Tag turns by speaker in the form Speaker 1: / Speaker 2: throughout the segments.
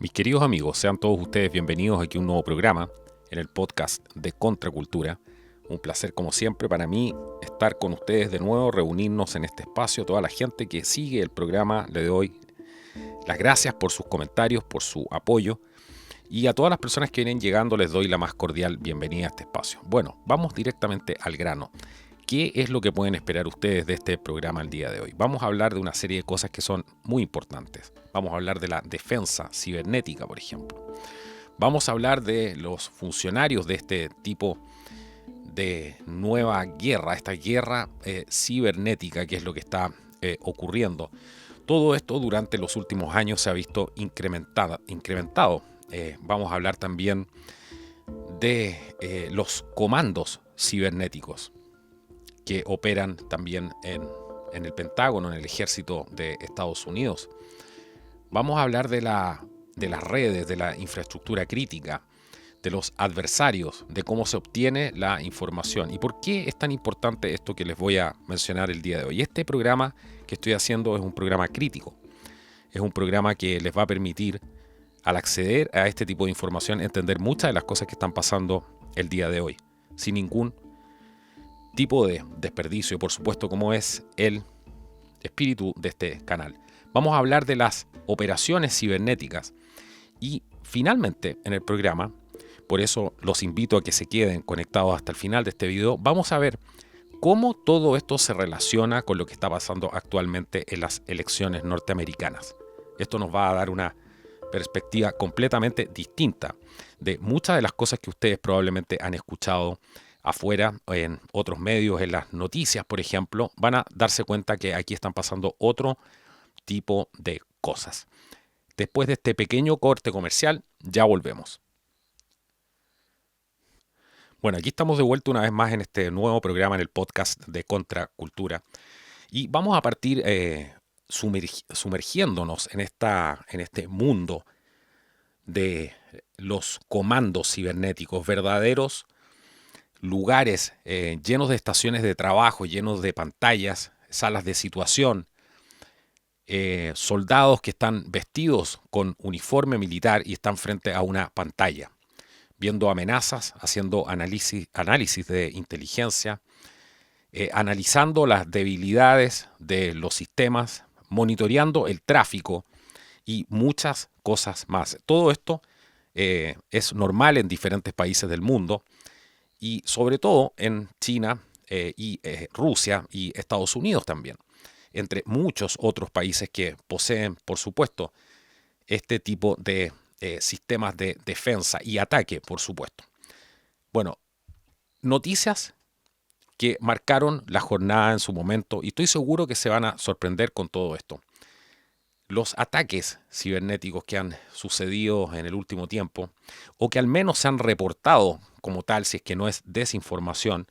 Speaker 1: Mis queridos amigos, sean todos ustedes bienvenidos aquí a un nuevo programa en el podcast de Contracultura. Un placer como siempre para mí estar con ustedes de nuevo, reunirnos en este espacio. Toda la gente que sigue el programa le doy las gracias por sus comentarios, por su apoyo. Y a todas las personas que vienen llegando les doy la más cordial bienvenida a este espacio. Bueno, vamos directamente al grano. ¿Qué es lo que pueden esperar ustedes de este programa el día de hoy? Vamos a hablar de una serie de cosas que son muy importantes. Vamos a hablar de la defensa cibernética, por ejemplo. Vamos a hablar de los funcionarios de este tipo de nueva guerra, esta guerra cibernética, que es lo que está ocurriendo. Todo esto durante los últimos años se ha visto incrementado. Vamos a hablar también de los comandos cibernéticos que operan también en el Pentágono, en el ejército de Estados Unidos. Vamos a hablar de las redes, de la infraestructura crítica, de los adversarios, de cómo se obtiene la información y por qué es tan importante esto que les voy a mencionar el día de hoy. Este programa que estoy haciendo es un programa crítico, es un programa que les va a permitir, al acceder a este tipo de información, entender muchas de las cosas que están pasando el día de hoy, sin ningún tipo de desperdicio, por supuesto, como es el espíritu de este canal. Vamos a hablar de las operaciones cibernéticas y finalmente en el programa, por eso los invito a que se queden conectados hasta el final de este video, vamos a ver cómo todo esto se relaciona con lo que está pasando actualmente en las elecciones norteamericanas. Esto nos va a dar una perspectiva completamente distinta de muchas de las cosas que ustedes probablemente han escuchado afuera, en otros medios, en las noticias, por ejemplo. Van a darse cuenta que aquí están pasando otro tipo de cosas. Después de este pequeño corte comercial, ya volvemos. Bueno, aquí estamos de vuelta una vez más en este nuevo programa, en el podcast de Contracultura. Y vamos a partir sumergiéndonos en este mundo de los comandos cibernéticos, verdaderos lugares llenos de estaciones de trabajo, llenos de pantallas, salas de situación, soldados que están vestidos con uniforme militar y están frente a una pantalla, viendo amenazas, haciendo análisis de inteligencia, analizando las debilidades de los sistemas, monitoreando el tráfico y muchas cosas más. Todo esto es normal en diferentes países del mundo y sobre todo en China y Rusia y Estados Unidos también, entre muchos otros países que poseen, por supuesto, este tipo de sistemas de defensa y ataque, por supuesto. Bueno, noticias que marcaron la jornada en su momento y estoy seguro que se van a sorprender con todo esto. Los ataques cibernéticos que han sucedido en el último tiempo, o que al menos se han reportado como tal, si es que no es desinformación,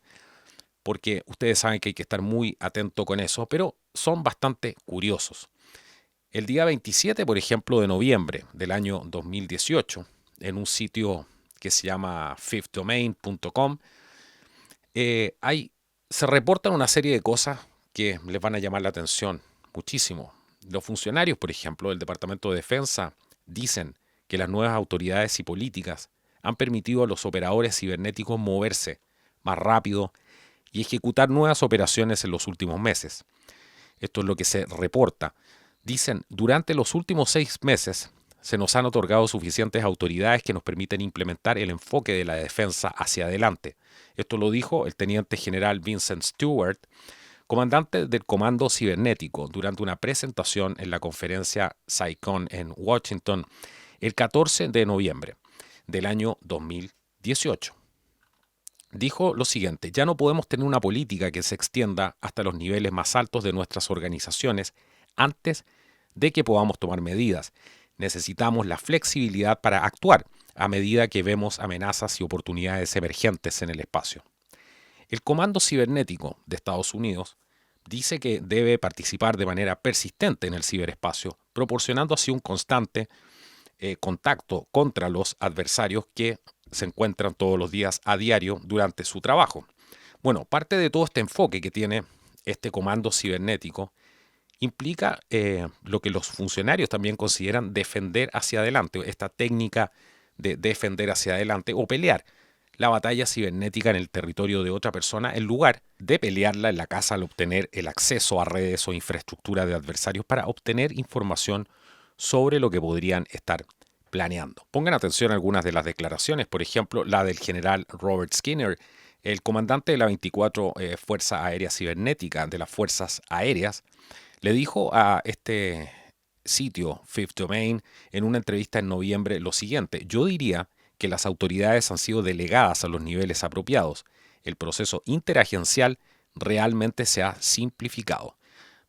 Speaker 1: porque ustedes saben que hay que estar muy atento con eso, pero son bastante curiosos. El día 27, por ejemplo, de noviembre del año 2018, en un sitio que se llama fifthdomain.com, se reportan una serie de cosas que les van a llamar la atención muchísimo. Los funcionarios, por ejemplo, del Departamento de Defensa dicen que las nuevas autoridades y políticas han permitido a los operadores cibernéticos moverse más rápido y ejecutar nuevas operaciones en los últimos meses. Esto es lo que se reporta. Dicen, durante los últimos 6 meses se nos han otorgado suficientes autoridades que nos permiten implementar el enfoque de la defensa hacia adelante. Esto lo dijo el teniente general Vincent Stewart, comandante del Comando Cibernético, durante una presentación en la conferencia SciCon en Washington el 14 de noviembre del año 2018. Dijo lo siguiente: ya no podemos tener una política que se extienda hasta los niveles más altos de nuestras organizaciones antes de que podamos tomar medidas. Necesitamos la flexibilidad para actuar a medida que vemos amenazas y oportunidades emergentes en el espacio. El Comando Cibernético de Estados Unidos dice que debe participar de manera persistente en el ciberespacio, proporcionando así un constante contacto contra los adversarios que se encuentran todos los días a diario durante su trabajo. Bueno, parte de todo este enfoque que tiene este comando cibernético implica lo que los funcionarios también consideran defender hacia adelante, esta técnica de defender hacia adelante o pelear la batalla cibernética en el territorio de otra persona en lugar de pelearla en la casa al obtener el acceso a redes o infraestructura de adversarios para obtener información sobre lo que podrían estar planeando. Pongan atención a algunas de las declaraciones, por ejemplo, la del general Robert Skinner, el comandante de la 24 Fuerza Aérea Cibernética de las Fuerzas Aéreas, le dijo a este sitio Fifth Domain en una entrevista en noviembre lo siguiente: yo diría que las autoridades han sido delegadas a los niveles apropiados. El proceso interagencial realmente se ha simplificado,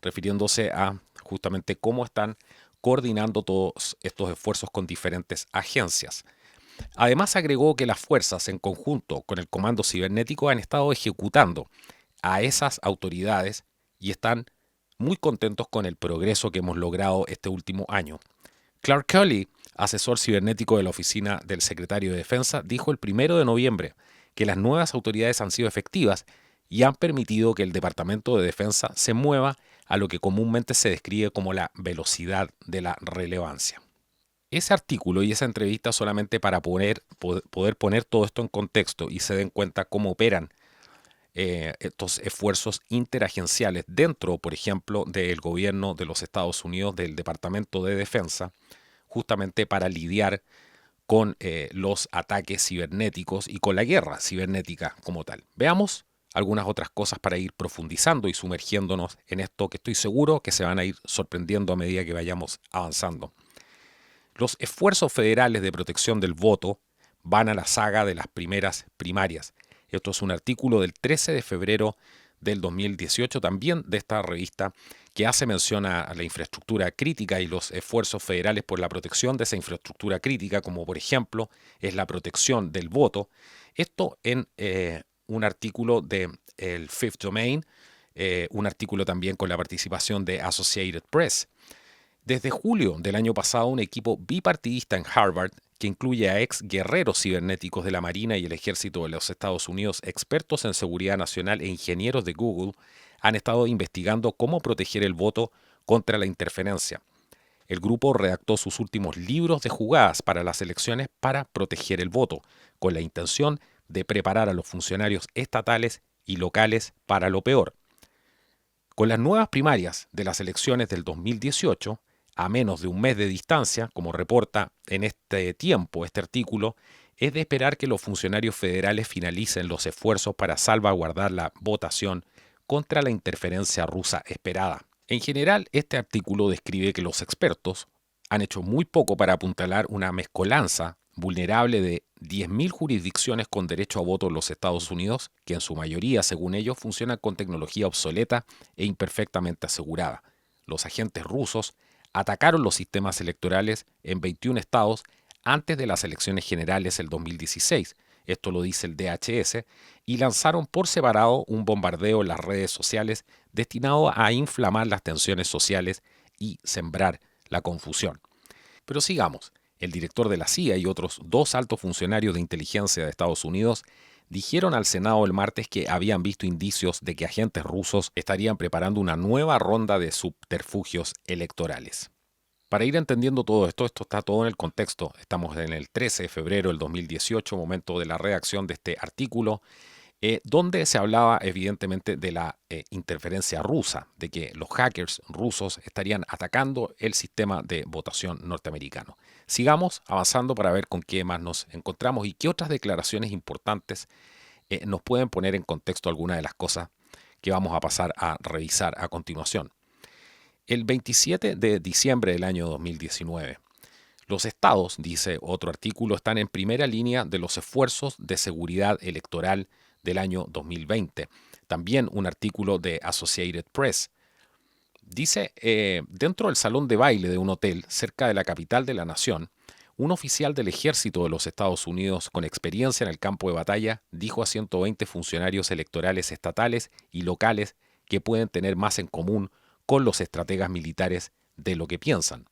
Speaker 1: refiriéndose a justamente cómo están coordinando todos estos esfuerzos con diferentes agencias. Además agregó que las fuerzas en conjunto con el Comando Cibernético han estado ejecutando a esas autoridades y están muy contentos con el progreso que hemos logrado este último año. Clark Kelly, asesor cibernético de la Oficina del Secretario de Defensa, dijo el 1 de noviembre que las nuevas autoridades han sido efectivas y han permitido que el Departamento de Defensa se mueva a lo que comúnmente se describe como la velocidad de la relevancia. Ese artículo y esa entrevista solamente para poder poner todo esto en contexto y se den cuenta cómo operan estos esfuerzos interagenciales dentro, por ejemplo, del gobierno de los Estados Unidos, del Departamento de Defensa, justamente para lidiar con los ataques cibernéticos y con la guerra cibernética como tal. Veamos algunas otras cosas para ir profundizando y sumergiéndonos en esto que estoy seguro que se van a ir sorprendiendo a medida que vayamos avanzando. Los esfuerzos federales de protección del voto van a la saga de las primeras primarias. Esto es un artículo del 13 de febrero del 2018, también de esta revista, que hace mención a la infraestructura crítica y los esfuerzos federales por la protección de esa infraestructura crítica, como por ejemplo es la protección del voto. Esto en un artículo de el Fifth Domain, un artículo también con la participación de Associated Press. Desde julio del año pasado, un equipo bipartidista en Harvard, que incluye a ex guerreros cibernéticos de la Marina y el Ejército de los Estados Unidos, expertos en seguridad nacional e ingenieros de Google, han estado investigando cómo proteger el voto contra la interferencia. El grupo redactó sus últimos libros de jugadas para las elecciones para proteger el voto, con la intención de preparar a los funcionarios estatales y locales para lo peor. Con las nuevas primarias de las elecciones del 2018, a menos de un mes de distancia, como reporta en este tiempo este artículo, es de esperar que los funcionarios federales finalicen los esfuerzos para salvaguardar la votación contra la interferencia rusa esperada. En general, este artículo describe que los expertos han hecho muy poco para apuntalar una mezcolanza vulnerable de 10.000 jurisdicciones con derecho a voto en los Estados Unidos, que en su mayoría, según ellos, funcionan con tecnología obsoleta e imperfectamente asegurada. Los agentes rusos atacaron los sistemas electorales en 21 estados antes de las elecciones generales del 2016, esto lo dice el DHS, y lanzaron por separado un bombardeo en las redes sociales destinado a inflamar las tensiones sociales y sembrar la confusión. Pero sigamos. El director de la CIA y otros 2 altos funcionarios de inteligencia de Estados Unidos dijeron al Senado el martes que habían visto indicios de que agentes rusos estarían preparando una nueva ronda de subterfugios electorales. Para ir entendiendo todo esto está todo en el contexto. Estamos en el 13 de febrero del 2018, momento de la redacción de este artículo, donde se hablaba evidentemente de la interferencia rusa, de que los hackers rusos estarían atacando el sistema de votación norteamericano. Sigamos avanzando para ver con qué más nos encontramos y qué otras declaraciones importantes nos pueden poner en contexto algunas de las cosas que vamos a pasar a revisar a continuación. El 27 de diciembre del año 2019, los estados, dice otro artículo, están en primera línea de los esfuerzos de seguridad electoral del año 2020. También un artículo de Associated Press. Dice, dentro del salón de baile de un hotel cerca de la capital de la nación, un oficial del ejército de los Estados Unidos con experiencia en el campo de batalla dijo a 120 funcionarios electorales estatales y locales que pueden tener más en común con los estrategas militares de lo que piensan.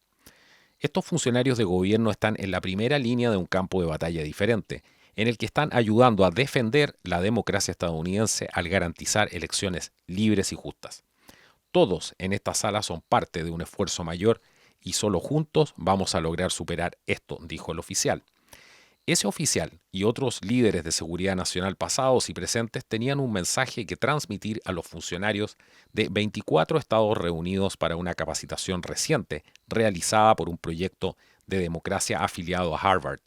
Speaker 1: Estos funcionarios de gobierno están en la primera línea de un campo de batalla diferente, en el que están ayudando a defender la democracia estadounidense al garantizar elecciones libres y justas. Todos en esta sala son parte de un esfuerzo mayor y solo juntos vamos a lograr superar esto, dijo el oficial. Ese oficial y otros líderes de seguridad nacional pasados y presentes tenían un mensaje que transmitir a los funcionarios de 24 estados reunidos para una capacitación reciente realizada por un proyecto de democracia afiliado a Harvard.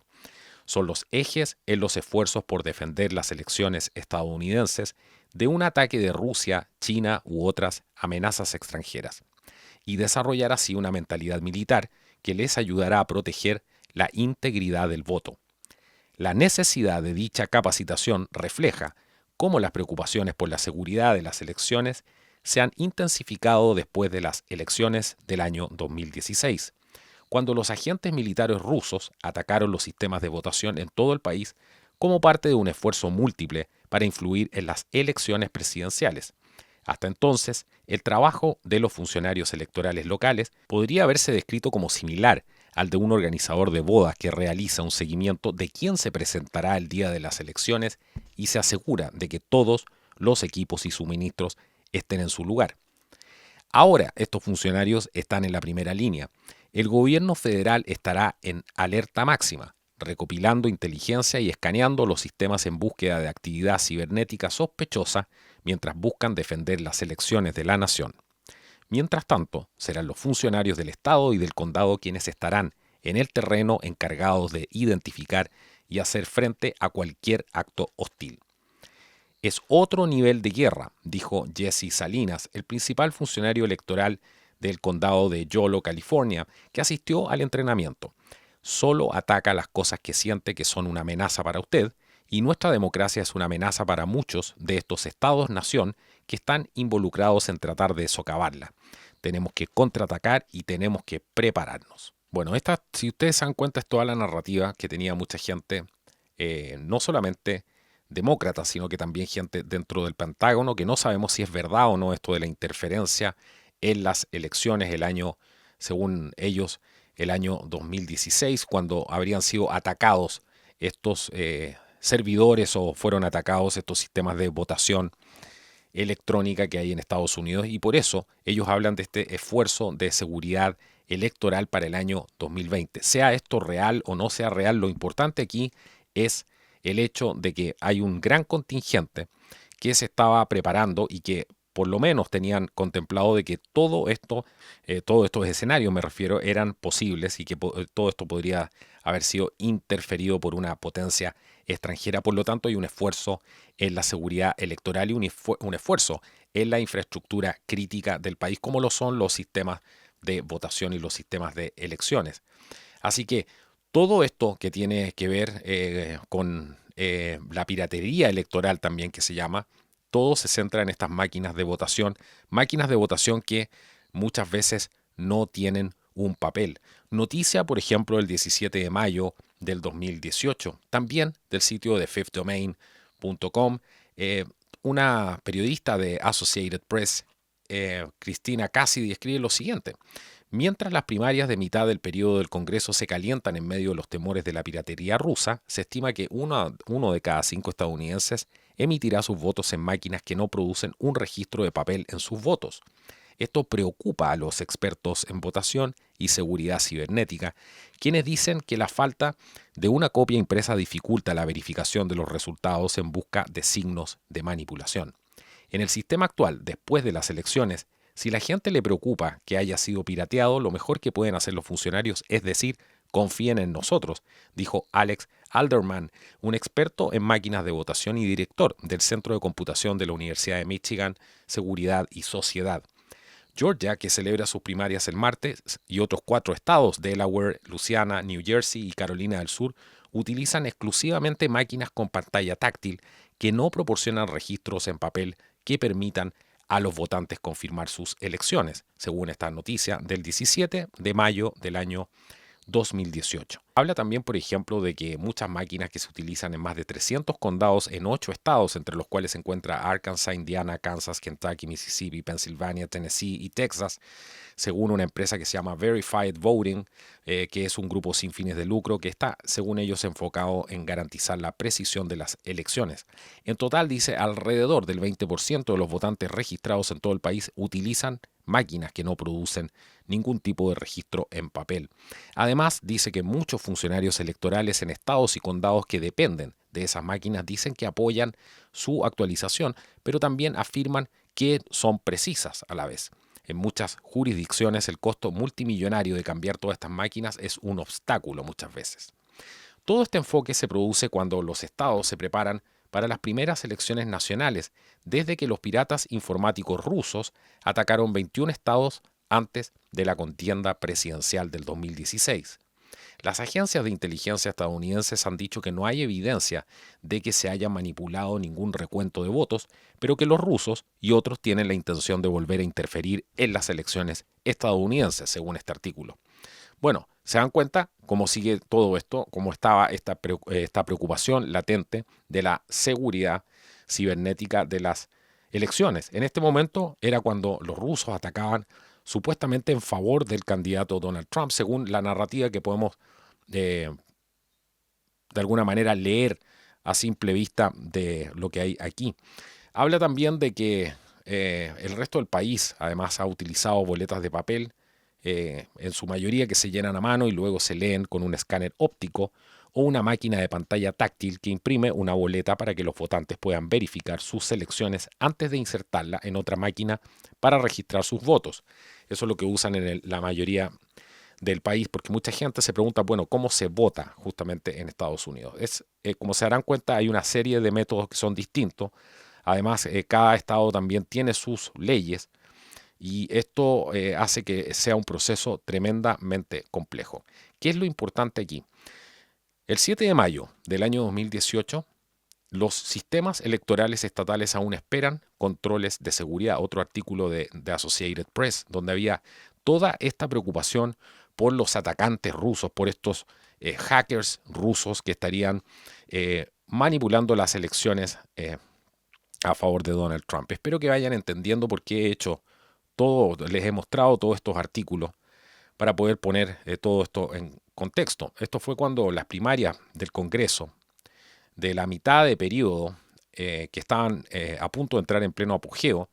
Speaker 1: Son los ejes en los esfuerzos por defender las elecciones estadounidenses de un ataque de Rusia, China u otras amenazas extranjeras, y desarrollar así una mentalidad militar que les ayudará a proteger la integridad del voto. La necesidad de dicha capacitación refleja cómo las preocupaciones por la seguridad de las elecciones se han intensificado después de las elecciones del año 2016, cuando los agentes militares rusos atacaron los sistemas de votación en todo el país como parte de un esfuerzo múltiple para influir en las elecciones presidenciales. Hasta entonces, el trabajo de los funcionarios electorales locales podría haberse descrito como similar al de un organizador de bodas que realiza un seguimiento de quién se presentará el día de las elecciones y se asegura de que todos los equipos y suministros estén en su lugar. Ahora estos funcionarios están en la primera línea. El gobierno federal estará en alerta máxima, recopilando inteligencia y escaneando los sistemas en búsqueda de actividad cibernética sospechosa mientras buscan defender las elecciones de la nación. Mientras tanto, serán los funcionarios del Estado y del condado quienes estarán en el terreno encargados de identificar y hacer frente a cualquier acto hostil. Es otro nivel de guerra, dijo Jesse Salinas, el principal funcionario electoral del condado de Yolo, California, que asistió al entrenamiento. Solo ataca las cosas que siente que son una amenaza para usted, y nuestra democracia es una amenaza para muchos de estos estados-nación que están involucrados en tratar de socavarla. Tenemos que contraatacar y tenemos que prepararnos. Bueno, esta, si ustedes se dan cuenta, es toda la narrativa que tenía mucha gente, no solamente demócratas, sino que también gente dentro del Pentágono, que no sabemos si es verdad o no esto de la interferencia en las elecciones el año, según ellos, el año 2016, cuando habrían sido atacados estos servidores o fueron atacados estos sistemas de votación electrónica que hay en Estados Unidos, y por eso ellos hablan de este esfuerzo de seguridad electoral para el año 2020. Sea esto real o no sea real, lo importante aquí es el hecho de que hay un gran contingente que se estaba preparando y que por lo menos tenían contemplado de que todos estos escenarios, me refiero, eran posibles y que todo esto podría haber sido interferido por una potencia extranjera. Por lo tanto, hay un esfuerzo en la seguridad electoral y un esfuerzo en la infraestructura crítica del país, como lo son los sistemas de votación y los sistemas de elecciones. Así que todo esto que tiene que ver con la piratería electoral también, que se llama, todo se centra en estas máquinas de votación que muchas veces no tienen un papel. Noticia, por ejemplo, el 17 de mayo del 2018, también del sitio de fifthdomain.com, una periodista de Associated Press, Cristina Cassidy, escribe lo siguiente: mientras las primarias de mitad del periodo del Congreso se calientan en medio de los temores de la piratería rusa, se estima que uno de cada 5 estadounidenses emitirá sus votos en máquinas que no producen un registro de papel en sus votos. Esto preocupa a los expertos en votación y seguridad cibernética, quienes dicen que la falta de una copia impresa dificulta la verificación de los resultados en busca de signos de manipulación. En el sistema actual, después de las elecciones, si la gente le preocupa que haya sido pirateado, lo mejor que pueden hacer los funcionarios es decir: confíen en nosotros, dijo Alex Alderman, un experto en máquinas de votación y director del Centro de Computación de la Universidad de Michigan, Seguridad y Sociedad. Georgia, que celebra sus primarias el martes, y otros 4 estados, Delaware, Luisiana, New Jersey y Carolina del Sur, utilizan exclusivamente máquinas con pantalla táctil que no proporcionan registros en papel que permitan a los votantes confirmar sus elecciones, según esta noticia del 17 de mayo del año 2018. Habla también, por ejemplo, de que muchas máquinas que se utilizan en más de 300 condados en 8 estados, entre los cuales se encuentra Arkansas, Indiana, Kansas, Kentucky, Mississippi, Pennsylvania, Tennessee y Texas, según una empresa que se llama Verified Voting, que es un grupo sin fines de lucro que está, según ellos, enfocado en garantizar la precisión de las elecciones. En total, dice, alrededor del 20% de los votantes registrados en todo el país utilizan máquinas que no producen ningún tipo de registro en papel. Además, dice que muchos funcionarios electorales en estados y condados que dependen de esas máquinas dicen que apoyan su actualización, pero también afirman que son precisas a la vez. En muchas jurisdicciones el costo multimillonario de cambiar todas estas máquinas es un obstáculo muchas veces. Todo este enfoque se produce cuando los estados se preparan para las primeras elecciones nacionales, desde que los piratas informáticos rusos atacaron 21 estados antes de la contienda presidencial del 2016. Las agencias de inteligencia estadounidenses han dicho que no hay evidencia de que se haya manipulado ningún recuento de votos, pero que los rusos y otros tienen la intención de volver a interferir en las elecciones estadounidenses, según este artículo. Bueno, se dan cuenta cómo sigue todo esto, cómo estaba esta preocupación latente de la seguridad cibernética de las elecciones. En este momento era cuando los rusos atacaban supuestamente en favor del candidato Donald Trump, según la narrativa que podemos de alguna manera leer a simple vista de lo que hay aquí. Habla también de que el resto del país además ha utilizado boletas de papel, en su mayoría que se llenan a mano y luego se leen con un escáner óptico o una máquina de pantalla táctil que imprime una boleta para que los votantes puedan verificar sus selecciones antes de insertarla en otra máquina para registrar sus votos. Eso es lo que usan en la mayoría del país, porque mucha gente se pregunta, bueno, ¿cómo se vota justamente en Estados Unidos? Como se darán cuenta, hay una serie de métodos que son distintos. Además, cada estado también tiene sus leyes y esto hace que sea un proceso tremendamente complejo. ¿Qué es lo importante aquí? El 7 de mayo del año 2018, los sistemas electorales estatales aún esperan controles de seguridad. Otro artículo de Associated Press, donde había toda esta preocupación por los atacantes rusos, por estos hackers rusos que estarían manipulando las elecciones a favor de Donald Trump. Espero que vayan entendiendo por qué he hecho les he mostrado todos estos artículos para poder poner todo esto en contexto. Esto fue cuando las primarias del Congreso, de la mitad de periodo, que estaban a punto de entrar en pleno apogeo,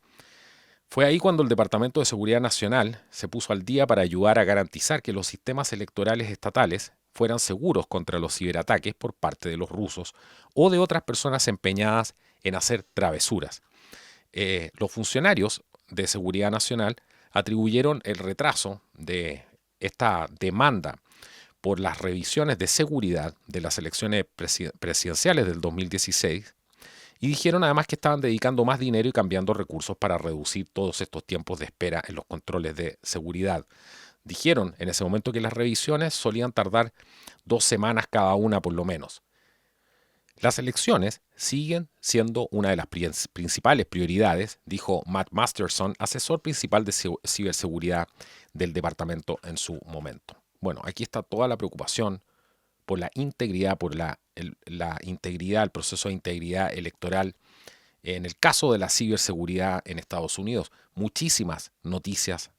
Speaker 1: fue ahí cuando el Departamento de Seguridad Nacional se puso al día para ayudar a garantizar que los sistemas electorales estatales fueran seguros contra los ciberataques por parte de los rusos o de otras personas empeñadas en hacer travesuras. Los funcionarios de Seguridad Nacional atribuyeron el retraso de esta demanda por las revisiones de seguridad de las elecciones presidenciales del 2016 y dijeron además que estaban dedicando más dinero y cambiando recursos para reducir todos estos tiempos de espera en los controles de seguridad. Dijeron en ese momento que las revisiones solían tardar 2 semanas cada una por lo menos. Las elecciones siguen siendo una de las principales prioridades, dijo Matt Masterson, asesor principal de ciberseguridad del departamento en su momento. Bueno, aquí está toda la preocupación por la integridad, el proceso de integridad electoral. En el caso de la ciberseguridad en Estados Unidos, muchísimas noticias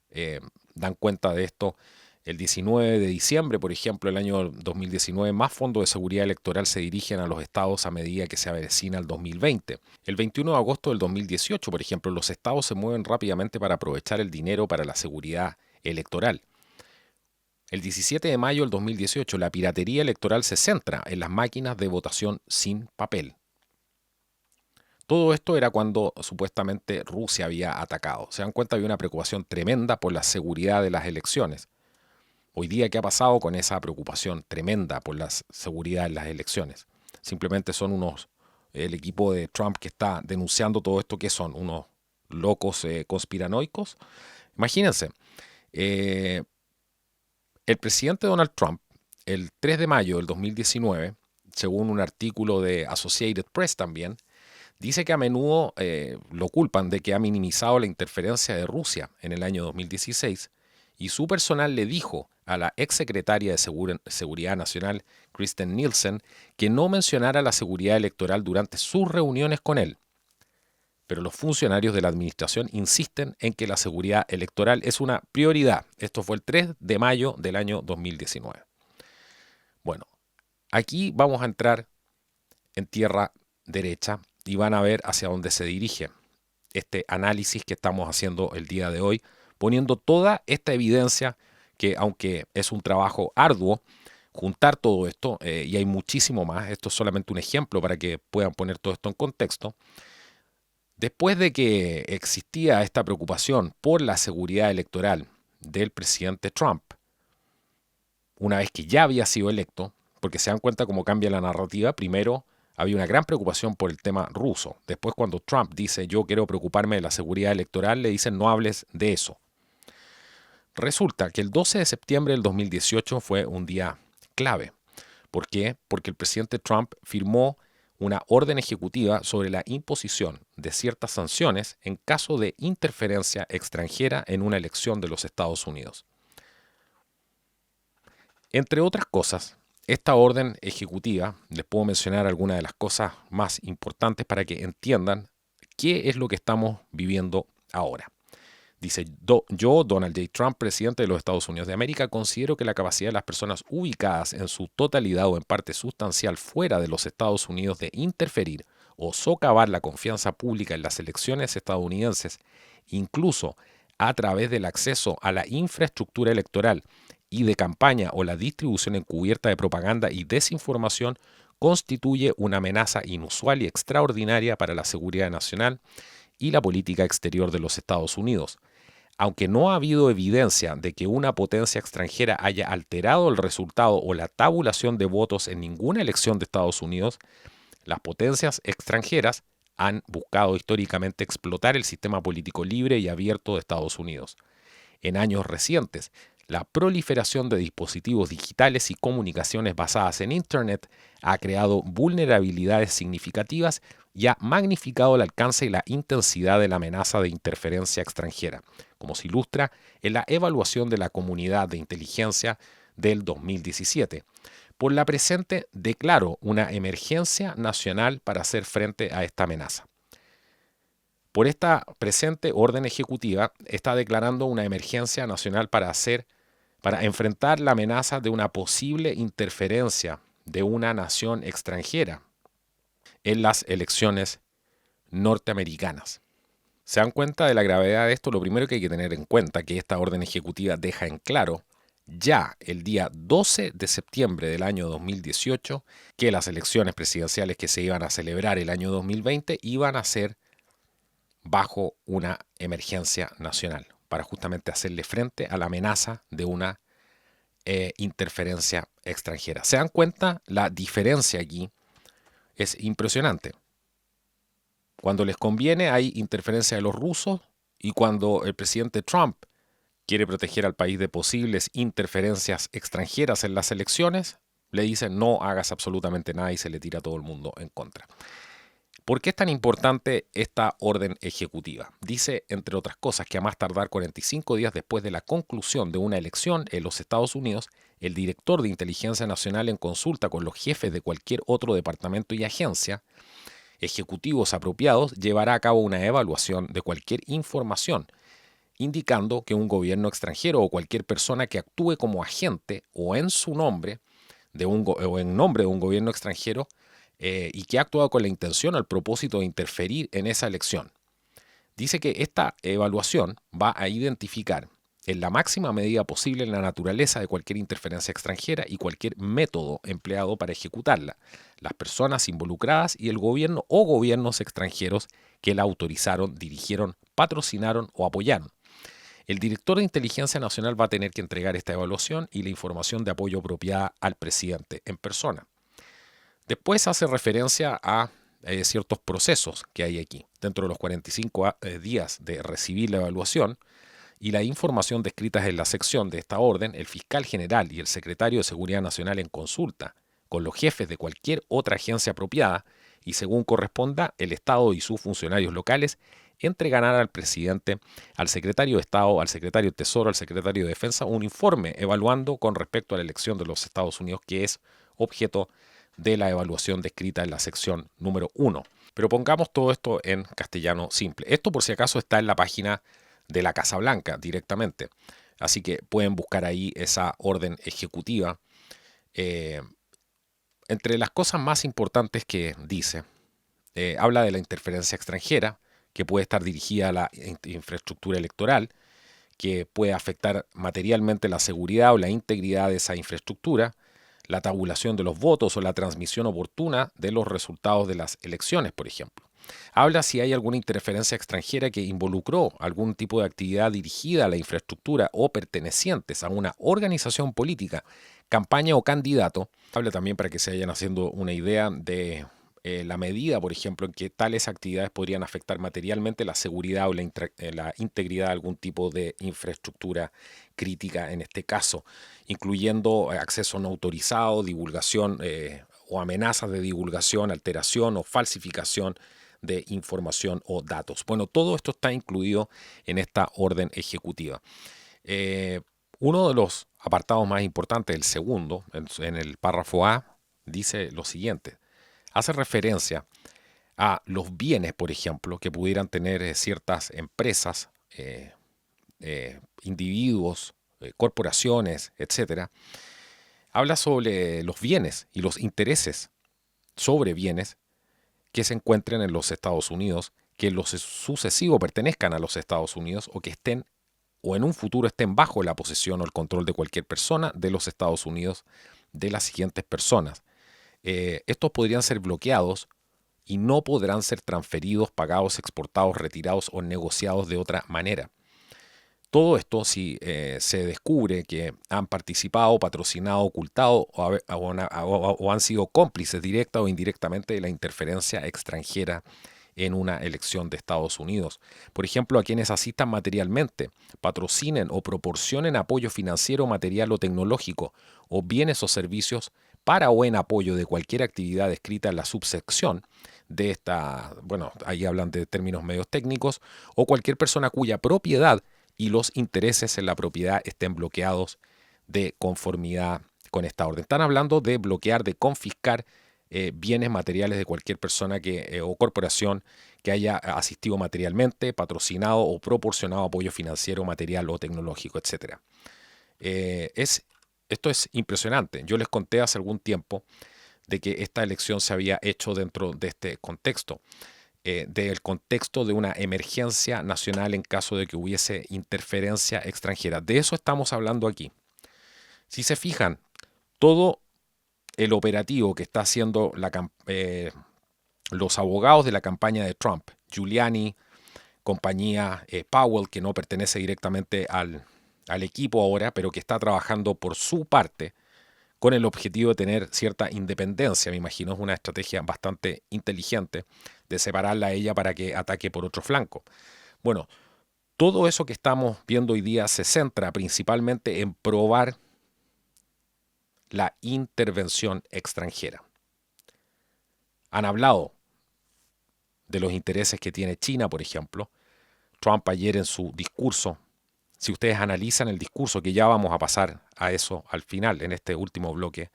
Speaker 1: dan cuenta de esto. El 19 de diciembre, por ejemplo, el año 2019, más fondos de seguridad electoral se dirigen a los estados a medida que se avecina el 2020. El 21 de agosto del 2018, por ejemplo, los estados se mueven rápidamente para aprovechar el dinero para la seguridad electoral. El 17 de mayo del 2018, la piratería electoral se centra en las máquinas de votación sin papel. Todo esto era cuando supuestamente Rusia había atacado. Se dan cuenta, había una preocupación tremenda por la seguridad de las elecciones. Hoy día, ¿qué ha pasado con esa preocupación tremenda por la seguridad en las elecciones? Simplemente son el equipo de Trump que está denunciando todo esto, que son unos locos conspiranoicos. Imagínense, el presidente Donald Trump, el 3 de mayo del 2019, según un artículo de Associated Press también, dice que a menudo lo culpan de que ha minimizado la interferencia de Rusia en el año 2016 y su personal le dijo a la exsecretaria de Seguridad Nacional, Kristen Nielsen, que no mencionara la seguridad electoral durante sus reuniones con él. Pero los funcionarios de la administración insisten en que la seguridad electoral es una prioridad. Esto fue el 3 de mayo del año 2019. Bueno, aquí vamos a entrar en tierra derecha y van a ver hacia dónde se dirige este análisis que estamos haciendo el día de hoy, poniendo toda esta evidencia que, aunque es un trabajo arduo, juntar todo esto, y hay muchísimo más, esto es solamente un ejemplo para que puedan poner todo esto en contexto. Después de que existía esta preocupación por la seguridad electoral del presidente Trump, una vez que ya había sido electo, porque se dan cuenta cómo cambia la narrativa, primero había una gran preocupación por el tema ruso. Después, cuando Trump dice yo quiero preocuparme de la seguridad electoral, le dicen no hables de eso. Resulta que el 12 de septiembre del 2018 fue un día clave. ¿Por qué? Porque el presidente Trump firmó una orden ejecutiva sobre la imposición de ciertas sanciones en caso de interferencia extranjera en una elección de los Estados Unidos. Entre otras cosas, esta orden ejecutiva, les puedo mencionar algunas de las cosas más importantes para que entiendan qué es lo que estamos viviendo ahora. Dice, yo, Donald J. Trump, presidente de los Estados Unidos de América, considero que la capacidad de las personas ubicadas en su totalidad o en parte sustancial fuera de los Estados Unidos de interferir o socavar la confianza pública en las elecciones estadounidenses, incluso a través del acceso a la infraestructura electoral y de campaña o la distribución encubierta de propaganda y desinformación, constituye una amenaza inusual y extraordinaria para la seguridad nacional y la política exterior de los Estados Unidos. Aunque no ha habido evidencia de que una potencia extranjera haya alterado el resultado o la tabulación de votos en ninguna elección de Estados Unidos, las potencias extranjeras han buscado históricamente explotar el sistema político libre y abierto de Estados Unidos. En años recientes, la proliferación de dispositivos digitales y comunicaciones basadas en Internet ha creado vulnerabilidades significativas y ha magnificado el alcance y la intensidad de la amenaza de interferencia extranjera, como se ilustra en la evaluación de la comunidad de inteligencia del 2017. Por la presente, declaro una emergencia nacional para hacer frente a esta amenaza. Por esta presente orden ejecutiva está declarando una emergencia nacional para enfrentar la amenaza de una posible interferencia de una nación extranjera en las elecciones norteamericanas. ¿Se dan cuenta de la gravedad de esto? Lo primero que hay que tener en cuenta es que esta orden ejecutiva deja en claro ya el día 12 de septiembre del año 2018 que las elecciones presidenciales que se iban a celebrar el año 2020 iban a ser bajo una emergencia nacional para justamente hacerle frente a la amenaza de una interferencia extranjera. ¿Se dan cuenta? La diferencia aquí es impresionante. Cuando les conviene hay interferencia de los rusos y cuando el presidente Trump quiere proteger al país de posibles interferencias extranjeras en las elecciones, le dicen no hagas absolutamente nada y se le tira a todo el mundo en contra. ¿Por qué es tan importante esta orden ejecutiva? Dice, entre otras cosas, que a más tardar 45 días después de la conclusión de una elección en los Estados Unidos, el director de Inteligencia Nacional, en consulta con los jefes de cualquier otro departamento y agencia, ejecutivos apropiados, llevará a cabo una evaluación de cualquier información, indicando que un gobierno extranjero o cualquier persona que actúe como agente o en su nombre o en nombre de un gobierno extranjero y que ha actuado con la intención o el propósito de interferir en esa elección. Dice que esta evaluación va a identificar en la máxima medida posible la naturaleza de cualquier interferencia extranjera y cualquier método empleado para ejecutarla, las personas involucradas y el gobierno o gobiernos extranjeros que la autorizaron, dirigieron, patrocinaron o apoyaron. El director de Inteligencia Nacional va a tener que entregar esta evaluación y la información de apoyo apropiada al presidente en persona. Después hace referencia a ciertos procesos que hay aquí. Dentro de los 45 días de recibir la evaluación y la información descritas en la sección de esta orden, el fiscal general y el secretario de Seguridad Nacional en consulta con los jefes de cualquier otra agencia apropiada y según corresponda, el Estado y sus funcionarios locales entregarán al presidente, al secretario de Estado, al secretario de Tesoro, al secretario de Defensa un informe evaluando con respecto a la elección de los Estados Unidos que es objeto de la evaluación descrita en la sección número 1. Pero pongamos todo esto en castellano simple. Esto por si acaso está en la página de la Casa Blanca directamente. Así que pueden buscar ahí esa orden ejecutiva. Entre las cosas más importantes que dice, habla de la interferencia extranjera, que puede estar dirigida a la infraestructura electoral, que puede afectar materialmente la seguridad o la integridad de esa infraestructura, la tabulación de los votos o la transmisión oportuna de los resultados de las elecciones, por ejemplo. Habla si hay alguna interferencia extranjera que involucró algún tipo de actividad dirigida a la infraestructura o pertenecientes a una organización política, campaña o candidato. Habla también para que se vayan haciendo una idea de la medida, por ejemplo, en que tales actividades podrían afectar materialmente la seguridad o la integridad de algún tipo de infraestructura crítica, en este caso, incluyendo acceso no autorizado, divulgación o amenazas de divulgación, alteración o falsificación de información o datos. Bueno, todo esto está incluido en esta orden ejecutiva. Uno de los apartados más importantes, el segundo, en el párrafo A, dice lo siguiente. Hace referencia a los bienes, por ejemplo, que pudieran tener ciertas empresas, individuos, corporaciones, etcétera. Habla sobre los bienes y los intereses sobre bienes que se encuentren en los Estados Unidos, que en lo sucesivo pertenezcan a los Estados Unidos o que estén o en un futuro estén bajo la posesión o el control de cualquier persona de los Estados Unidos, de las siguientes personas. Estos podrían ser bloqueados y no podrán ser transferidos, pagados, exportados, retirados o negociados de otra manera. Todo esto, si se descubre que han participado, patrocinado, ocultado o han sido cómplices directa o indirectamente de la interferencia extranjera en una elección de Estados Unidos. Por ejemplo, a quienes asistan materialmente, patrocinen o proporcionen apoyo financiero, material o tecnológico, o bienes o servicios para o en apoyo de cualquier actividad descrita en la subsección de esta, bueno, ahí hablan de términos medios técnicos, o cualquier persona cuya propiedad y los intereses en la propiedad estén bloqueados de conformidad con esta orden. Están hablando de bloquear, de confiscar bienes materiales de cualquier persona o corporación que haya asistido materialmente, patrocinado o proporcionado apoyo financiero, material o tecnológico, etc. Esto es impresionante. Yo les conté hace algún tiempo de que esta elección se había hecho dentro de este contexto, del contexto de una emergencia nacional en caso de que hubiese interferencia extranjera. De eso estamos hablando aquí. Si se fijan, todo el operativo que está haciendo los abogados de la campaña de Trump, Giuliani, compañía Powell, que no pertenece directamente al equipo ahora, pero que está trabajando por su parte con el objetivo de tener cierta independencia, me imagino, es una estrategia bastante inteligente de separarla a ella para que ataque por otro flanco. Bueno, todo eso que estamos viendo hoy día se centra principalmente en probar la intervención extranjera. Han hablado de los intereses que tiene China, por ejemplo. Trump ayer en su discurso, si ustedes analizan el discurso, que ya vamos a pasar a eso al final, en este último bloque,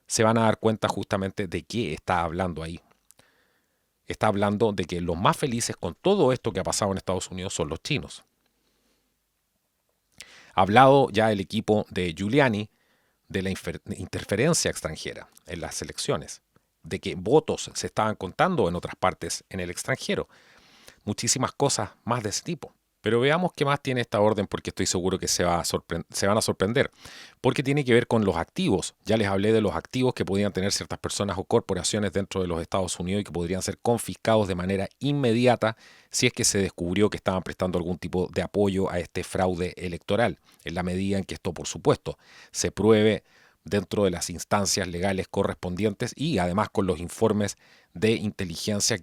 Speaker 1: se van a dar cuenta justamente de qué está hablando ahí. Está hablando de que los más felices con todo esto que ha pasado en Estados Unidos son los chinos. Ha hablado ya el equipo de Giuliani de la interferencia extranjera en las elecciones, de que votos se estaban contando en otras partes en el extranjero. Muchísimas cosas más de ese tipo. Pero veamos qué más tiene esta orden, porque estoy seguro que se van a sorprender. Porque tiene que ver con los activos. Ya les hablé de los activos que podían tener ciertas personas o corporaciones dentro de los Estados Unidos y que podrían ser confiscados de manera inmediata si es que se descubrió que estaban prestando algún tipo de apoyo a este fraude electoral, en la medida en que esto, por supuesto, se pruebe dentro de las instancias legales correspondientes y además con los informes de inteligencia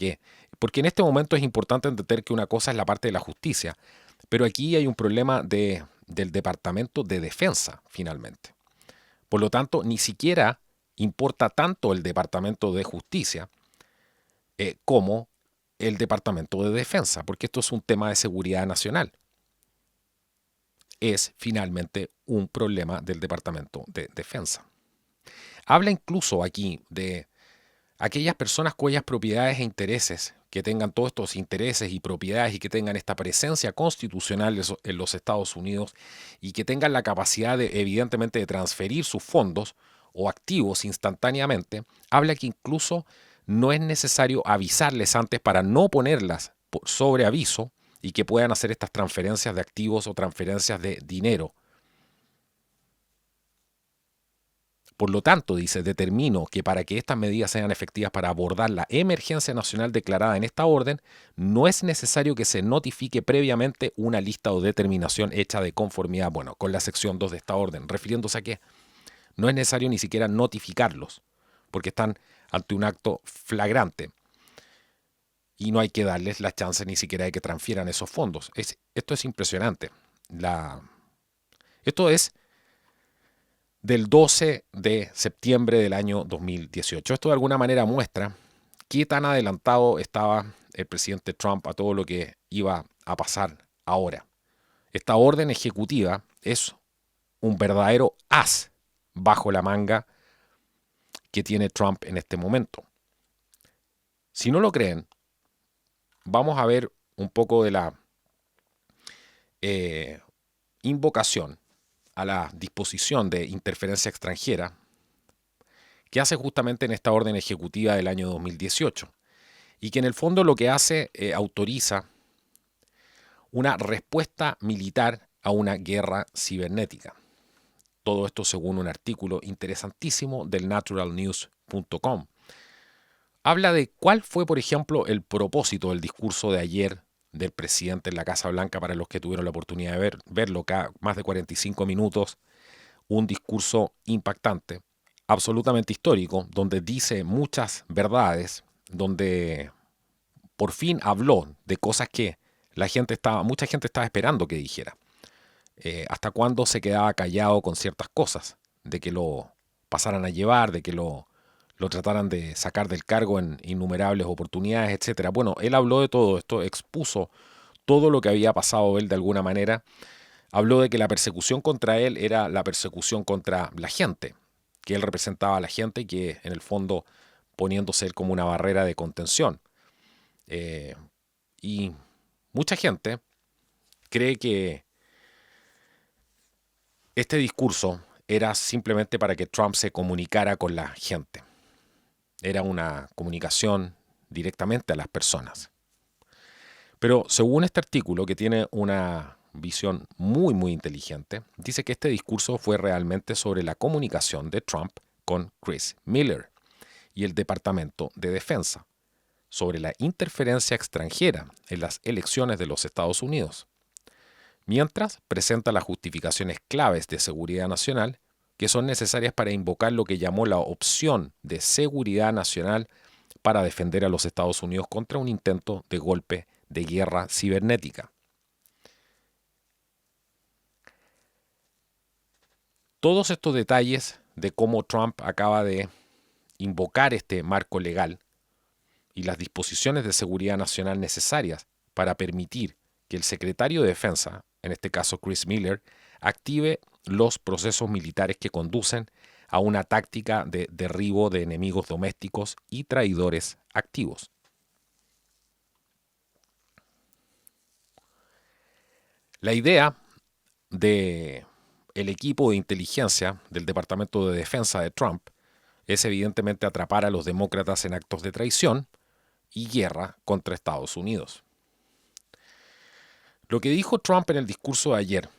Speaker 1: porque en este momento es importante entender que una cosa es la parte de la justicia, pero aquí hay un problema del Departamento de Defensa, finalmente. Por lo tanto, ni siquiera importa tanto el Departamento de Justicia como el Departamento de Defensa, porque esto es un tema de seguridad nacional. Es finalmente un problema del Departamento de Defensa. Habla incluso aquí de aquellas personas cuyas propiedades e intereses, que tengan todos estos intereses y propiedades y que tengan esta presencia constitucional en los Estados Unidos y que tengan la capacidad evidentemente de transferir sus fondos o activos instantáneamente, habla que incluso no es necesario avisarles antes para no ponerlas sobre aviso y que puedan hacer estas transferencias de activos o transferencias de dinero. Por lo tanto, dice, determino que para que estas medidas sean efectivas para abordar la emergencia nacional declarada en esta orden, no es necesario que se notifique previamente una lista o determinación hecha de conformidad, con la sección 2 de esta orden, refiriéndose a que no es necesario ni siquiera notificarlos, porque están ante un acto flagrante y no hay que darles la chance ni siquiera de que transfieran esos fondos. Esto es impresionante. Esto es del 12 de septiembre del año 2018. Esto de alguna manera muestra qué tan adelantado estaba el presidente Trump a todo lo que iba a pasar ahora. Esta orden ejecutiva es un verdadero as bajo la manga que tiene Trump en este momento. Si no lo creen, vamos a ver un poco de la invocación a la disposición de interferencia extranjera que hace justamente en esta orden ejecutiva del año 2018 y que en el fondo lo que hace autoriza una respuesta militar a una guerra cibernética. Todo esto según un artículo interesantísimo del naturalnews.com. Habla de cuál fue, por ejemplo, el propósito del discurso de ayer del presidente en la Casa Blanca, para los que tuvieron la oportunidad de verlo, más de 45 minutos, un discurso impactante, absolutamente histórico, donde dice muchas verdades, donde por fin habló de cosas que mucha gente estaba esperando que dijera. Hasta cuándo se quedaba callado con ciertas cosas, de que lo pasaran a llevar, de que lo trataran de sacar del cargo en innumerables oportunidades, etcétera. Bueno, él habló de todo esto, expuso todo lo que había pasado él de alguna manera. Habló de que la persecución contra él era la persecución contra la gente, que él representaba a la gente y que en el fondo poniéndose él como una barrera de contención. Y mucha gente cree que este discurso era simplemente para que Trump se comunicara con la gente. Era una comunicación directamente a las personas. Pero según este artículo, que tiene una visión muy, muy inteligente, dice que este discurso fue realmente sobre la comunicación de Trump con Chris Miller y el Departamento de Defensa, sobre la interferencia extranjera en las elecciones de los Estados Unidos, mientras presenta las justificaciones claves de seguridad nacional que son necesarias para invocar lo que llamó la opción de seguridad nacional para defender a los Estados Unidos contra un intento de golpe de guerra cibernética. Todos estos detalles de cómo Trump acaba de invocar este marco legal y las disposiciones de seguridad nacional necesarias para permitir que el secretario de Defensa, en este caso Chris Miller, active los procesos militares que conducen a una táctica de derribo de enemigos domésticos y traidores activos. La idea del equipo de inteligencia del Departamento de Defensa de Trump es evidentemente atrapar a los demócratas en actos de traición y guerra contra Estados Unidos. Lo que dijo Trump en el discurso de ayer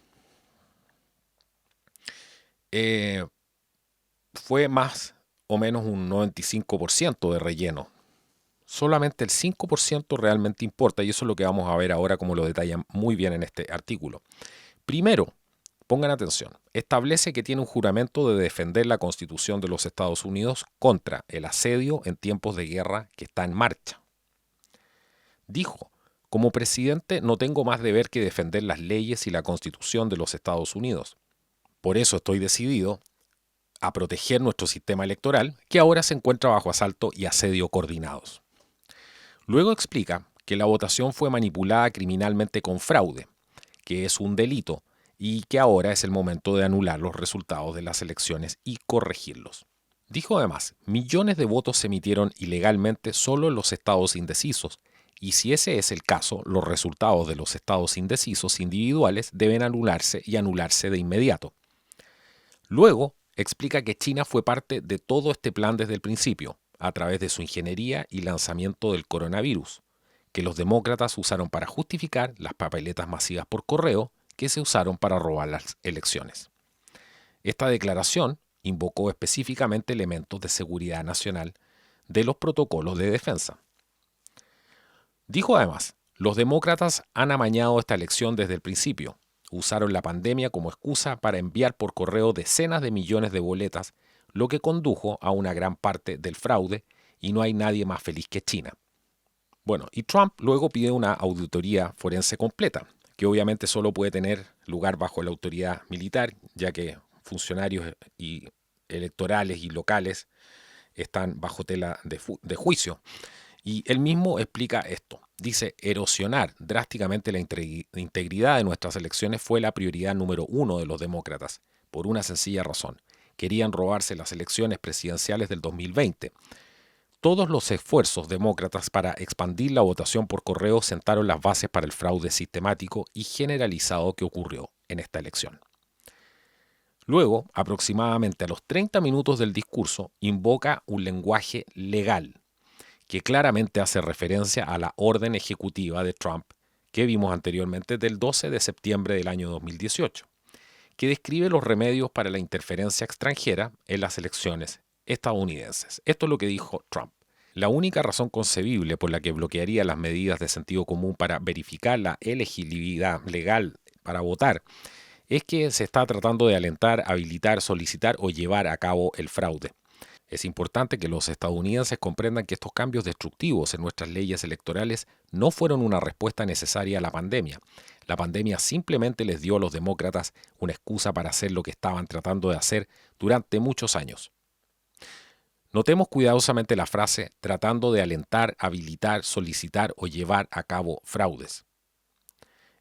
Speaker 1: fue más o menos un 95% de relleno. Solamente el 5% realmente importa, y eso es lo que vamos a ver ahora, como lo detallan muy bien en este artículo. Primero, pongan atención, establece que tiene un juramento de defender la Constitución de los Estados Unidos contra el asedio en tiempos de guerra que está en marcha. Dijo, como presidente no tengo más deber que defender las leyes y la Constitución de los Estados Unidos. Por eso estoy decidido a proteger nuestro sistema electoral, que ahora se encuentra bajo asalto y asedio coordinados. Luego explica que la votación fue manipulada criminalmente con fraude, que es un delito, y que ahora es el momento de anular los resultados de las elecciones y corregirlos. Dijo además, millones de votos se emitieron ilegalmente solo en los estados indecisos, y si ese es el caso, los resultados de los estados indecisos individuales deben anularse y anularse de inmediato. Luego, explica que China fue parte de todo este plan desde el principio, a través de su ingeniería y lanzamiento del coronavirus, que los demócratas usaron para justificar las papeletas masivas por correo que se usaron para robar las elecciones. Esta declaración invocó específicamente elementos de seguridad nacional de los protocolos de defensa. Dijo además, los demócratas han amañado esta elección desde el principio. Usaron la pandemia como excusa para enviar por correo decenas de millones de boletas, lo que condujo a una gran parte del fraude, y no hay nadie más feliz que China. Bueno, y Trump luego pide una auditoría forense completa, que obviamente solo puede tener lugar bajo la autoridad militar, ya que funcionarios y electorales y locales están bajo tela de juicio. Y él mismo explica esto. Dice, erosionar drásticamente la integridad de nuestras elecciones fue la prioridad número 1 de los demócratas, por una sencilla razón. Querían robarse las elecciones presidenciales del 2020. Todos los esfuerzos demócratas para expandir la votación por correo sentaron las bases para el fraude sistemático y generalizado que ocurrió en esta elección. Luego, aproximadamente a los 30 minutos del discurso, invoca un lenguaje legal que claramente hace referencia a la orden ejecutiva de Trump que vimos anteriormente del 12 de septiembre del año 2018, que describe los remedios para la interferencia extranjera en las elecciones estadounidenses. Esto es lo que dijo Trump. La única razón concebible por la que bloquearía las medidas de sentido común para verificar la elegibilidad legal para votar es que se está tratando de alentar, habilitar, solicitar o llevar a cabo el fraude. Es importante que los estadounidenses comprendan que estos cambios destructivos en nuestras leyes electorales no fueron una respuesta necesaria a la pandemia. La pandemia simplemente les dio a los demócratas una excusa para hacer lo que estaban tratando de hacer durante muchos años. Notemos cuidadosamente la frase tratando de alentar, habilitar, solicitar o llevar a cabo fraudes.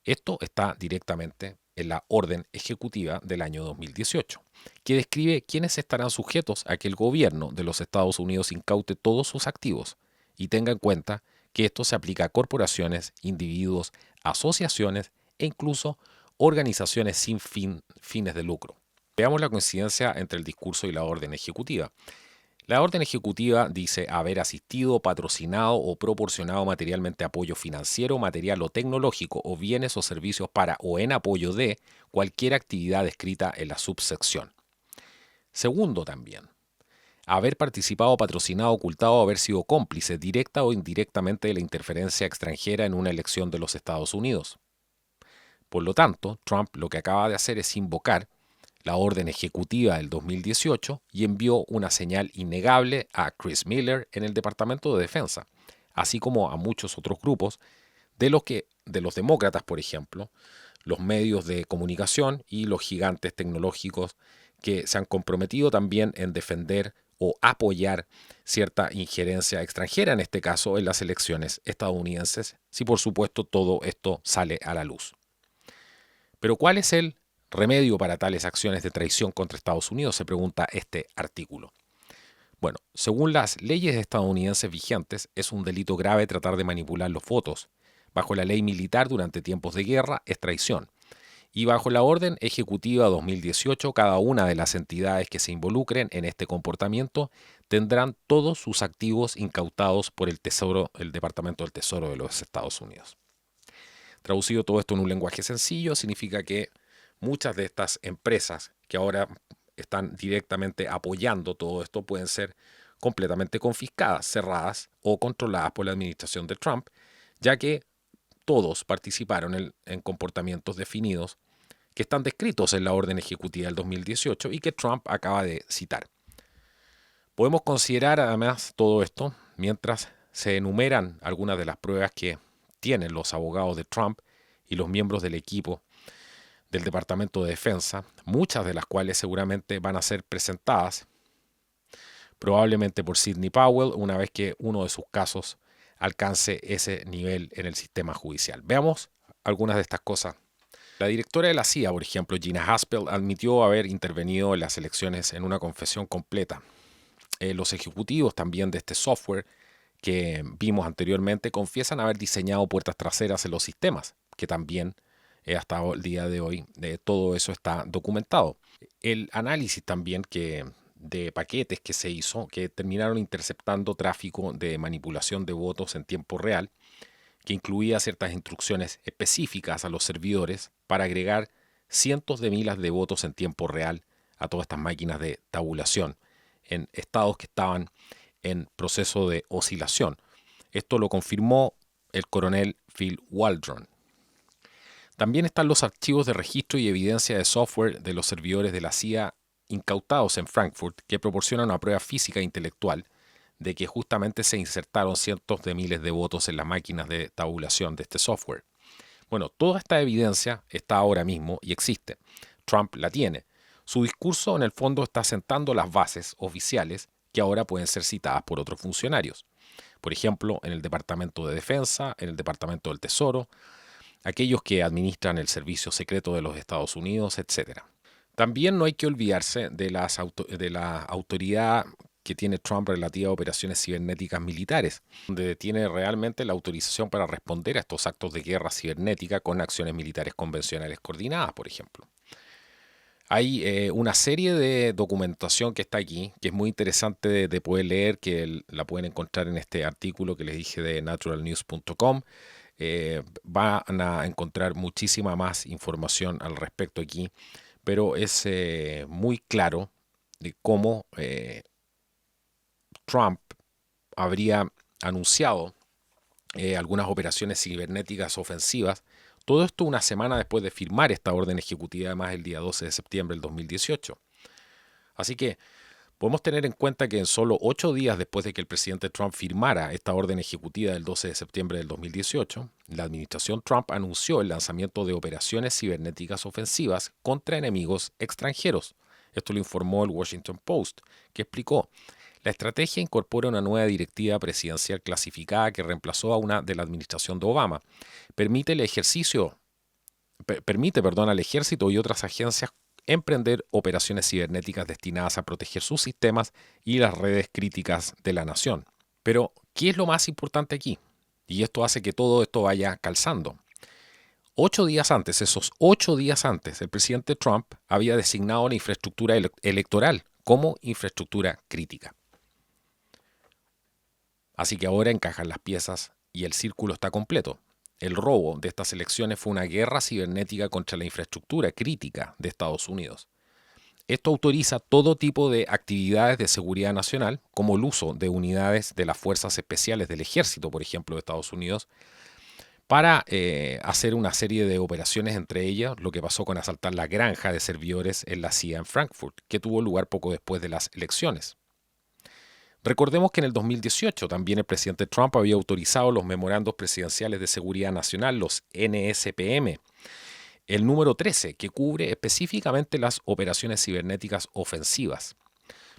Speaker 1: Esto está directamente en la orden ejecutiva del año 2018, que describe quiénes estarán sujetos a que el gobierno de los Estados Unidos incaute todos sus activos y tenga en cuenta que esto se aplica a corporaciones, individuos, asociaciones e incluso organizaciones sin fines de lucro. Veamos la coincidencia entre el discurso y la orden ejecutiva. La orden ejecutiva dice haber asistido, patrocinado o proporcionado materialmente apoyo financiero, material o tecnológico o bienes o servicios para o en apoyo de cualquier actividad descrita en la subsección. Segundo también, haber participado, patrocinado, ocultado o haber sido cómplice directa o indirectamente de la interferencia extranjera en una elección de los Estados Unidos. Por lo tanto, Trump lo que acaba de hacer es invocar la orden ejecutiva del 2018 y envió una señal innegable a Chris Miller en el Departamento de Defensa, así como a muchos otros grupos de los demócratas, por ejemplo, los medios de comunicación y los gigantes tecnológicos que se han comprometido también en defender o apoyar cierta injerencia extranjera, en este caso en las elecciones estadounidenses, si por supuesto todo esto sale a la luz. Pero ¿cuál es el remedio para tales acciones de traición contra Estados Unidos?, se pregunta este artículo. Bueno, según las leyes estadounidenses vigentes, es un delito grave tratar de manipular los votos. Bajo la ley militar durante tiempos de guerra es traición. Y bajo la orden ejecutiva 2018, cada una de las entidades que se involucren en este comportamiento tendrán todos sus activos incautados por el Departamento del Tesoro de los Estados Unidos. Traducido todo esto en un lenguaje sencillo, significa que muchas de estas empresas que ahora están directamente apoyando todo esto pueden ser completamente confiscadas, cerradas o controladas por la administración de Trump, ya que todos participaron en comportamientos definidos que están descritos en la orden ejecutiva del 2018 y que Trump acaba de citar. Podemos considerar además todo esto mientras se enumeran algunas de las pruebas que tienen los abogados de Trump y los miembros del equipo del Departamento de Defensa, muchas de las cuales seguramente van a ser presentadas probablemente por Sidney Powell una vez que uno de sus casos alcance ese nivel en el sistema judicial. Veamos algunas de estas cosas. La directora de la CIA, por ejemplo, Gina Haspel, admitió haber intervenido en las elecciones en una confesión completa. Los ejecutivos también de este software que vimos anteriormente confiesan haber diseñado puertas traseras en los sistemas, que también hasta el día de hoy todo eso está documentado. El análisis también de paquetes que se hizo, que terminaron interceptando tráfico de manipulación de votos en tiempo real, que incluía ciertas instrucciones específicas a los servidores para agregar cientos de miles de votos en tiempo real a todas estas máquinas de tabulación en estados que estaban en proceso de oscilación. Esto lo confirmó el coronel Phil Waldron. También están los archivos de registro y evidencia de software de los servidores de la CIA incautados en Frankfurt que proporcionan una prueba física e intelectual de que justamente se insertaron cientos de miles de votos en las máquinas de tabulación de este software. Bueno, toda esta evidencia está ahora mismo y existe. Trump la tiene. Su discurso en el fondo está sentando las bases oficiales que ahora pueden ser citadas por otros funcionarios. Por ejemplo, en el Departamento de Defensa, en el Departamento del Tesoro, aquellos que administran el Servicio Secreto de los Estados Unidos, etc. También no hay que olvidarse de la autoridad que tiene Trump relativa a operaciones cibernéticas militares, donde tiene realmente la autorización para responder a estos actos de guerra cibernética con acciones militares convencionales coordinadas, por ejemplo. Hay una serie de documentación que está aquí, que es muy interesante de poder leer, que la pueden encontrar en este artículo que les dije de naturalnews.com. Van a encontrar muchísima más información al respecto aquí, pero es muy claro de cómo Trump habría anunciado algunas operaciones cibernéticas ofensivas. Todo esto una semana después de firmar esta orden ejecutiva, además el día 12 de septiembre del 2018. Así que podemos tener en cuenta que en solo 8 días después de que el presidente Trump firmara esta orden ejecutiva del 12 de septiembre del 2018, la administración Trump anunció el lanzamiento de operaciones cibernéticas ofensivas contra enemigos extranjeros. Esto lo informó el Washington Post, que explicó: la estrategia incorpora una nueva directiva presidencial clasificada que reemplazó a una de la administración de Obama. Permite al ejército y otras agencias emprender operaciones cibernéticas destinadas a proteger sus sistemas y las redes críticas de la nación. Pero, ¿qué es lo más importante aquí? Y esto hace que todo esto vaya calzando. 8 días antes, el presidente Trump había designado la infraestructura electoral como infraestructura crítica. Así que ahora encajan las piezas y el círculo está completo. El robo de estas elecciones fue una guerra cibernética contra la infraestructura crítica de Estados Unidos. Esto autoriza todo tipo de actividades de seguridad nacional, como el uso de unidades de las fuerzas especiales del ejército, por ejemplo, de Estados Unidos, para hacer una serie de operaciones, entre ellas lo que pasó con asaltar la granja de servidores en la CIA en Frankfurt, que tuvo lugar poco después de las elecciones. Recordemos que en el 2018 también el presidente Trump había autorizado los memorandos presidenciales de seguridad nacional, los NSPM, el número 13, que cubre específicamente las operaciones cibernéticas ofensivas.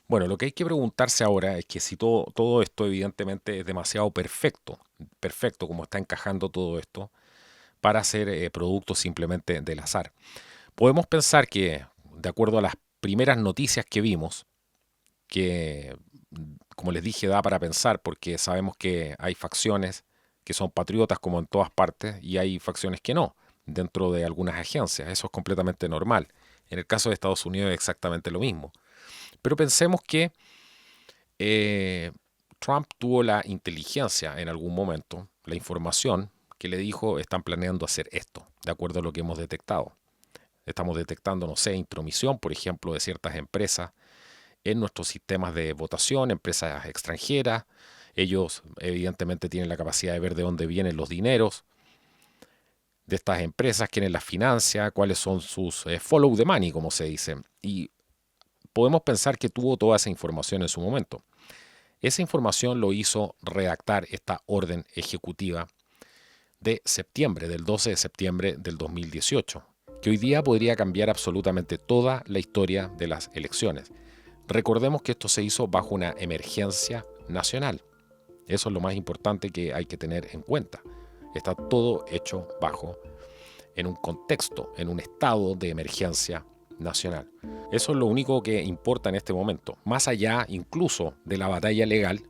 Speaker 1: Bueno, lo que hay que preguntarse ahora es que si todo esto evidentemente es demasiado perfecto como está encajando todo esto, para ser producto simplemente del azar. Podemos pensar que, de acuerdo a las primeras noticias que vimos, que, como les dije, da para pensar, porque sabemos que hay facciones que son patriotas como en todas partes y hay facciones que no, dentro de algunas agencias. Eso es completamente normal. En el caso de Estados Unidos es exactamente lo mismo. Pero pensemos que Trump tuvo la inteligencia en algún momento, la información que le dijo: están planeando hacer esto, de acuerdo a lo que hemos detectado. Estamos detectando, no sé, intromisión, por ejemplo, de ciertas empresas en nuestros sistemas de votación, empresas extranjeras. Ellos evidentemente tienen la capacidad de ver de dónde vienen los dineros de estas empresas, quiénes las financia, cuáles son sus follow the money, como se dice. Y podemos pensar que tuvo toda esa información en su momento. Esa información lo hizo redactar esta orden ejecutiva de septiembre, del 12 de septiembre del 2018, que hoy día podría cambiar absolutamente toda la historia de las elecciones. Recordemos que esto se hizo bajo una emergencia nacional. Eso es lo más importante que hay que tener en cuenta. Está todo hecho en un contexto, en un estado de emergencia nacional. Eso es lo único que importa en este momento. Más allá incluso de la batalla legal,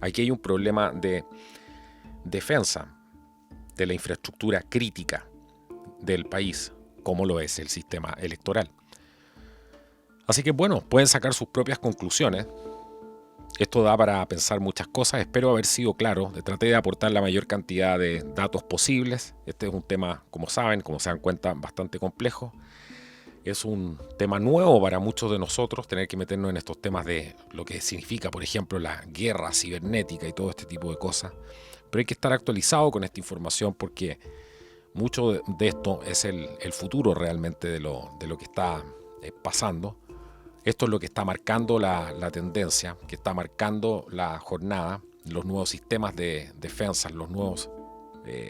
Speaker 1: aquí hay un problema de defensa de la infraestructura crítica del país, como lo es el sistema electoral. Así que bueno, pueden sacar sus propias conclusiones. Esto da para pensar muchas cosas. Espero haber sido claro. Traté de aportar la mayor cantidad de datos posibles. Este es un tema, como saben, como se dan cuenta, bastante complejo. Es un tema nuevo para muchos de nosotros, tener que meternos en estos temas de lo que significa, por ejemplo, la guerra cibernética y todo este tipo de cosas. Pero hay que estar actualizado con esta información porque mucho de esto es el futuro realmente de lo que está pasando. Esto es lo que está marcando la tendencia, que está marcando la jornada, los nuevos sistemas de defensa, los nuevos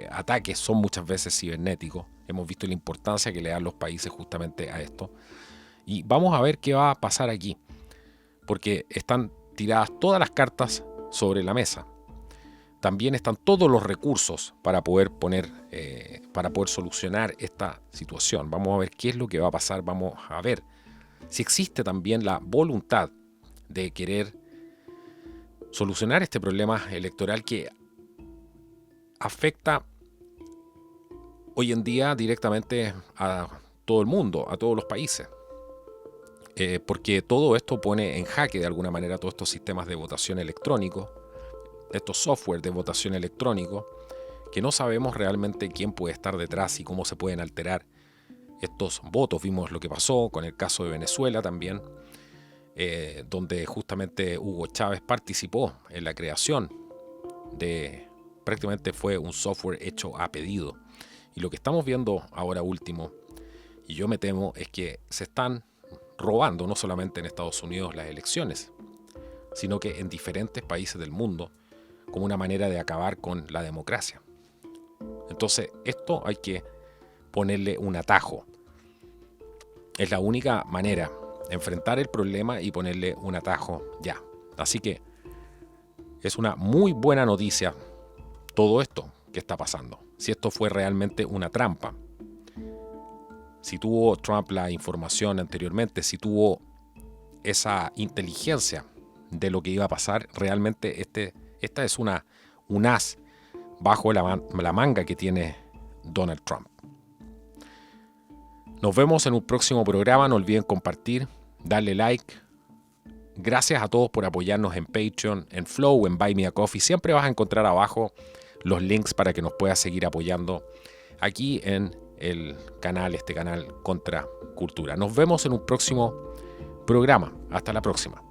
Speaker 1: ataques son muchas veces cibernéticos. Hemos visto la importancia que le dan los países justamente a esto. Y vamos a ver qué va a pasar aquí, porque están tiradas todas las cartas sobre la mesa. También están todos los recursos para poder solucionar esta situación. Vamos a ver qué es lo que va a pasar, vamos a ver si existe también la voluntad de querer solucionar este problema electoral que afecta hoy en día directamente a todo el mundo, a todos los países. Porque todo esto pone en jaque de alguna manera todos estos sistemas de votación electrónico, estos software de votación electrónico, que no sabemos realmente quién puede estar detrás y cómo se pueden alterar estos votos. Vimos lo que pasó con el caso de Venezuela también, donde justamente Hugo Chávez participó en la creación de, prácticamente fue un software hecho a pedido. Y lo que estamos viendo ahora último, y yo me temo, es que se están robando no solamente en Estados Unidos las elecciones, sino que en diferentes países del mundo, como una manera de acabar con la democracia. Entonces, esto hay que ponerle un atajo. Es la única manera, enfrentar el problema y ponerle un atajo ya. Así que es una muy buena noticia todo esto que está pasando. Si esto fue realmente una trampa, si tuvo Trump la información anteriormente, si tuvo esa inteligencia de lo que iba a pasar, realmente esta es un as bajo la manga que tiene Donald Trump. Nos vemos en un próximo programa. No olviden compartir, darle like. Gracias a todos por apoyarnos en Patreon, en Flow, en Buy Me a Coffee. Siempre vas a encontrar abajo los links para que nos puedas seguir apoyando aquí en este canal Contra Cultura. Nos vemos en un próximo programa. Hasta la próxima.